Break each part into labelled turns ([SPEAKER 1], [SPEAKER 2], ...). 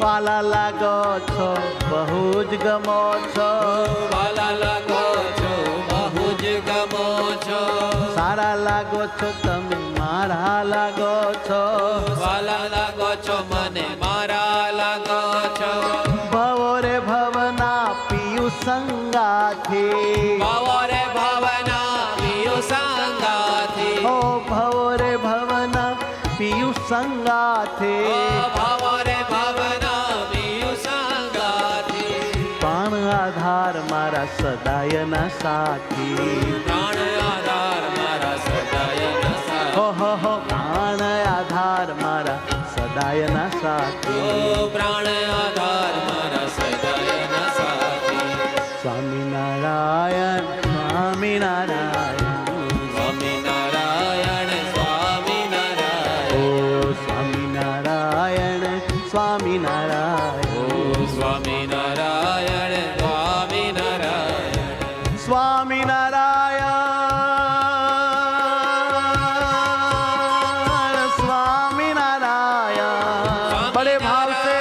[SPEAKER 1] વાલા લાગો છો બહુ જ ગમો છો
[SPEAKER 2] વાલા લાગો છો બહુ જ ગમો છો
[SPEAKER 1] સારા લાગો છો તમે મારા લાગો છો
[SPEAKER 2] વાલા લાગો છો મને મારા લાગો છો
[SPEAKER 1] ભવો રે ભવના પિયુ સંગાથી
[SPEAKER 2] ભાવો રે ભાવના પિયુ સંગાથી
[SPEAKER 1] ઓ ભવો રે ભવના પિયુ સંગાથી
[SPEAKER 2] ભાવો રે ભાવના પિયુ સંગાથી
[SPEAKER 1] પ્રાણ આધાર મારા સદાયના સાથી
[SPEAKER 2] પ્રાણ આધાર મારા સદાય નસા
[SPEAKER 1] હો પ્રાણ આધાર મારા સદાયના સાથી
[SPEAKER 2] પ્રાણ આધાર મારા સદાય નસાથી
[SPEAKER 1] સ્વામિનારાયણ સ્વામિનારાયણ
[SPEAKER 2] સ્વામિનારાયણ સ્વામિનારાયણ
[SPEAKER 1] ઓ સ્વામિનારાયણ સ્વામિનારાયણ
[SPEAKER 2] ઓ સ્વામિનારાયણ સ્વામિનારાયણ
[SPEAKER 1] સ્વામિનારાયણ સ્વામિનારાયણ બડે ભાવ સે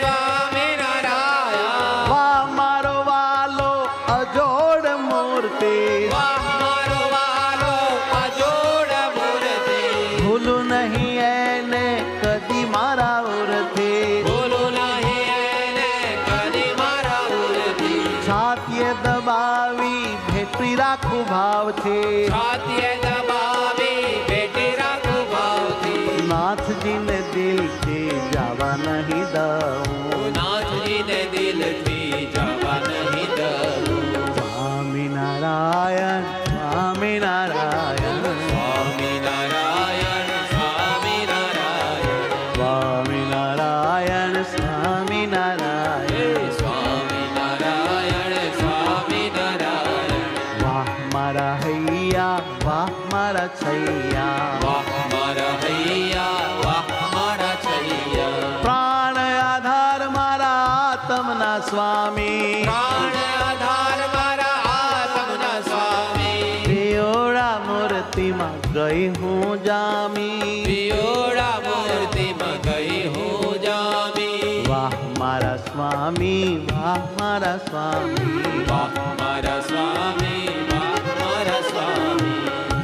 [SPEAKER 2] સ્વામિનારાયણ
[SPEAKER 1] વાહ મારો વાલો અજોડ મૂર્તિ
[SPEAKER 2] વાહ મારો વાલો અજોડ મૂર્તિ
[SPEAKER 1] ભૂલું નહીં એને કદી મારા ઉરથી
[SPEAKER 2] ભૂલું નહીં એને કદી મારા ઉરથી
[SPEAKER 1] છાતીએ દબાવી ભેટી રાખું ભાવથી
[SPEAKER 2] છાતીએ દબાવી ભેટી રાખું ભાવથી
[SPEAKER 1] નાથજીને દિલથી જવા નહીં દઉં
[SPEAKER 2] નાથજીને દિલથી જવા નહીં દઉં
[SPEAKER 1] સ્વામિનારાયણ સ્વામિનારાયણ
[SPEAKER 2] સ્વામિનારાયણ સ્વામિનારાયણ
[SPEAKER 1] સ્વામિનારાયણ સ્વામિનારાયણ
[SPEAKER 2] સ્વામિનારાયણ સ્વામિનારાયણ
[SPEAKER 1] વાહ મારા હૈયા વાહ મારા છૈયા
[SPEAKER 2] વાહ મારા હૈયા વાહ મારા છૈયા
[SPEAKER 1] પ્રાણ આધાર મારા આત્મના સ્વામી
[SPEAKER 2] પ્રાણ આધાર મારા આત્મના સ્વામી
[SPEAKER 1] પિયોળા મૂર્તિમાં ગઈ હું જામી
[SPEAKER 2] પિયોળા મૂર્તિમાં ગઈ હું જામી
[SPEAKER 1] વાહ મારા સ્વામી વાહ મારા સ્વામી
[SPEAKER 2] વાહ મારા સ્વામી વાહ મારા સ્વામી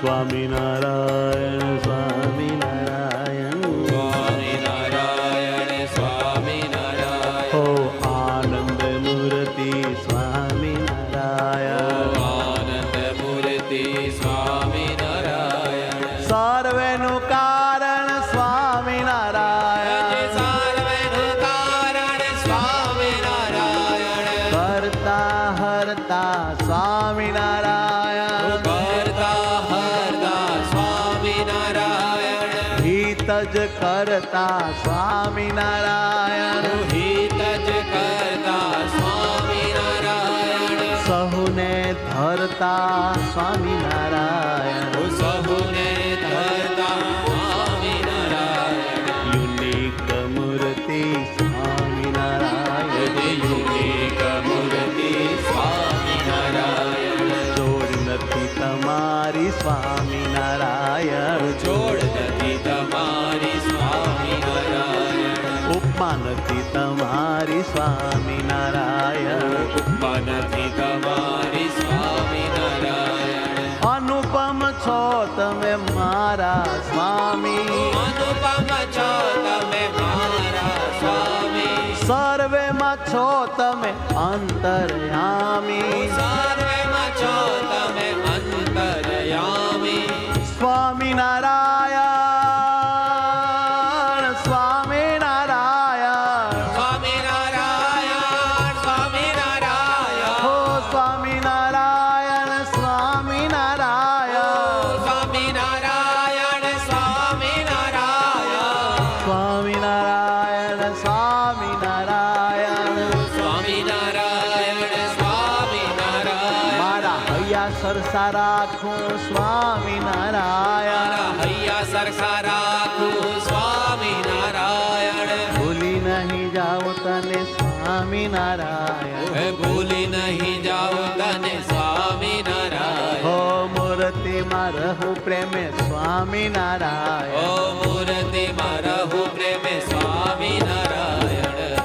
[SPEAKER 1] સ્વામિનારાયણ સ્વામિનારાયણ
[SPEAKER 2] સ્વામિનારાયણ સ્વામિનારાયણ
[SPEAKER 1] હો આનંદ મૂર્તિ સ્વામિનારાયણ
[SPEAKER 2] આનંદ મૂર્તિ સ્વામિનારાયણ
[SPEAKER 1] સર્વેનું કારણ સ્વામિનારાયણ
[SPEAKER 2] સર્વેનું કારણ સ્વામિનારાયણ
[SPEAKER 1] કરતા હરતા સ્વામિનારાયણ
[SPEAKER 2] કરતા હરતા સ્વામિનારાયણ
[SPEAKER 1] હિત જ કરતા સ્વામિનારાયણ
[SPEAKER 2] હિત જ કરતા સ્વામિનારાયણ
[SPEAKER 1] સહુને ધરતા સ્વામિનારાયણ
[SPEAKER 2] સહુને ધરતા સ્વામિનારાયણ
[SPEAKER 1] યુનિક મૂર્તિ સ્વામિનારાયણ
[SPEAKER 2] યુનિક મૂર્તિ સ્વામિનારાયણ
[SPEAKER 1] જોડ નથી તમારી સ્વામિનારાયણ
[SPEAKER 2] જોડ નથી તમારી સ્વામિનારાયણ
[SPEAKER 1] ઉપમા નથી તમારી સ્વામિનારાયણ
[SPEAKER 2] ઉપમા નથી તમારી સ્વામિનારાયણ
[SPEAKER 1] અનુપમ છો તમે મારા સ્વામી
[SPEAKER 2] અનુપમ છો તમે મારા સ્વામી
[SPEAKER 1] સર્વેમાં છો તમે અંતર્યામી
[SPEAKER 2] સર્વેમાં છો તમે અંતર્યામી
[SPEAKER 1] સ્વામિનારાયણ સ્વામિનારાયણ
[SPEAKER 2] સ્વામિનારાયણ સ્વામિનારાયણ
[SPEAKER 1] હો સ્વામિનારાયણ સ્વામિનારાયણ
[SPEAKER 2] સ્વામિનારાયણ સ્વામિનારાયણ
[SPEAKER 1] સ્વામિનારાયણ સ્વામિનારાયણ
[SPEAKER 2] સ્વામિનારાયણ સ્વામિનારાયણ
[SPEAKER 1] મારા હૈયા સરસા રાખું સ્વામિનારાયણ
[SPEAKER 2] મારા હૈયા સરખા રાખું સ્વામિનારાયણ
[SPEAKER 1] ભૂલી નહીં જાઓ તને સ્વામિનારાયણ
[SPEAKER 2] હે ભૂલી નહીં જાઓ તને સ્વામિનારાયણ
[SPEAKER 1] હો મૂર્તિમાં રહું પ્રેમે સ્વામિનારાયણ
[SPEAKER 2] ઓ મૂર્તિમાં રહું પ્રેમે સ્વામિનારાયણ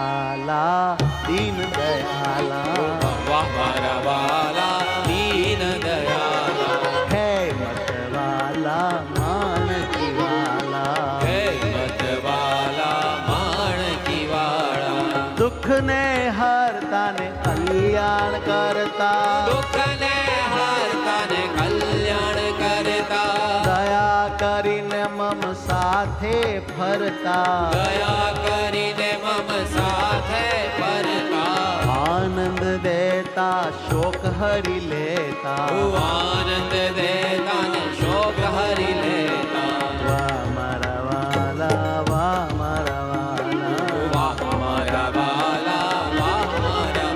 [SPEAKER 1] વાલા દીન દયાલા
[SPEAKER 2] વાહ મારા વાલા દીન દયાલા
[SPEAKER 1] હે મતવાલા માણકી વાલા
[SPEAKER 2] હે મતવાલા માણકી વાળા
[SPEAKER 1] દુઃખને હરતા ને કલ્યાણ કરતા
[SPEAKER 2] દુઃખને હરતા ને કલ્યાણ કરતા
[SPEAKER 1] દયા કરીને મમ સાથે ફરતા
[SPEAKER 2] દયા કરીને મમ સાથે ફરતા
[SPEAKER 1] આનંદ દેતા શોક હરી લેતા
[SPEAKER 2] આનંદ દેતા ને શોક હરી લેતા
[SPEAKER 1] વાહ મારા વાલા વાહ મારા વાલા
[SPEAKER 2] વાહ મારા વાલા વાહ મારા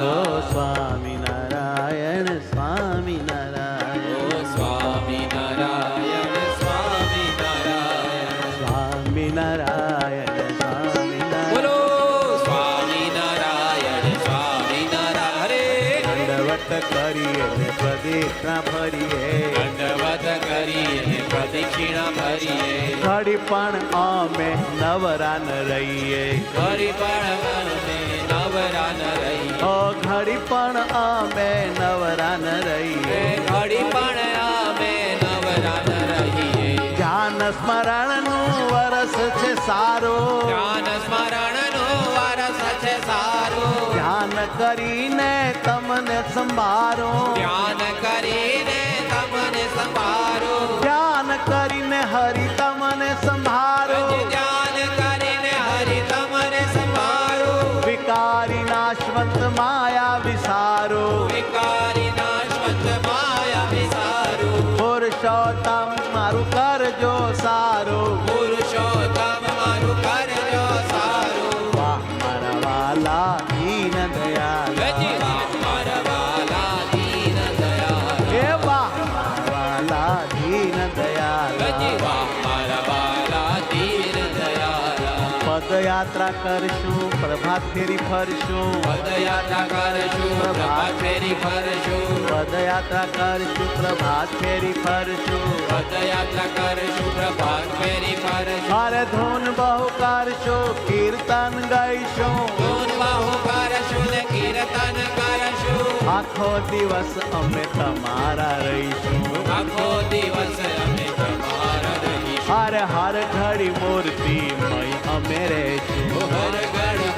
[SPEAKER 1] ઓ
[SPEAKER 2] વાલા
[SPEAKER 1] સ્વામિનારાયણ સ્વામિનારાયણ
[SPEAKER 2] ઓ સ્વામિનારાયણ સ્વામિનારાયણ
[SPEAKER 1] સ્વામિનારાયણ સ્વામિનારાયણ
[SPEAKER 2] બોલો સ્વામિનારાયણ સ્વામિનારાયણ હરે
[SPEAKER 1] દંડવત કરીએ ને પ્રદક્ષિણા ફરીએ
[SPEAKER 2] દંડવત કરીએ પ્રદક્ષિણા ભરીએ
[SPEAKER 1] ઘડી પણ અમે નવરાન રહીએ
[SPEAKER 2] ઘડી પણ અમે નવરાન રહીએ
[SPEAKER 1] ઓ ઘડી પણ અમે નવરાન રહીએ
[SPEAKER 2] ઘડી પણ અમે નવરાન રહીએ
[SPEAKER 1] ધ્યાન સ્મરણ નું વરસ છે સારું
[SPEAKER 2] જ્ઞાન સ્મરણનો વારસ છે સારું
[SPEAKER 1] ધ્યાન કરીને તમને સંભારો
[SPEAKER 2] ધ્યાન કરીને તમને સંભારો
[SPEAKER 1] ધ્યાન કરીને હરિ તમને સંભારો
[SPEAKER 2] ધ્યાન કરીને હરિ તમને સંભારો
[SPEAKER 1] વિકારી નાશવંત માયા વિસારો
[SPEAKER 2] વિકારી નાશવંત માયા વિસારો
[SPEAKER 1] પુરુષોત્તમ મારું કરજો સારું
[SPEAKER 2] પુરુષોત્તમ મારું કરજો સારું
[SPEAKER 1] વાહ મારા વાલા દીન દયાલ
[SPEAKER 2] ગજી વાહ મારા વાલા દીન દયાલ
[SPEAKER 1] હે વાહ મારા વાલા દીન દયાલ
[SPEAKER 2] ગજી વાહ મારા વાલા દીન દયાલ
[SPEAKER 1] પદયાત્રા કરશું પ્રભાત ફેરી ફરશું
[SPEAKER 2] પદયાત્રા કરશું પ્રભાત ફેરી ફરશું
[SPEAKER 1] પદયાત્રા કરશું પ્રભાત ફેરી ફરશું
[SPEAKER 2] પદયાત્રા કરશું પ્રભાત ફેરી ફરશું
[SPEAKER 1] અરે ધૂન બહુ કરશું કીર્તન ગાઈશું
[SPEAKER 2] ધૂન બાહુ કરશું ને કીર્તન કરશું
[SPEAKER 1] આખો દિવસ અમે તમારા રહીશું
[SPEAKER 2] આખો દિવસ અમે તમારા રહીશું
[SPEAKER 1] હર હર ઘડી મૂર્તિ મય અમે રહેશું
[SPEAKER 2] હર ગઢ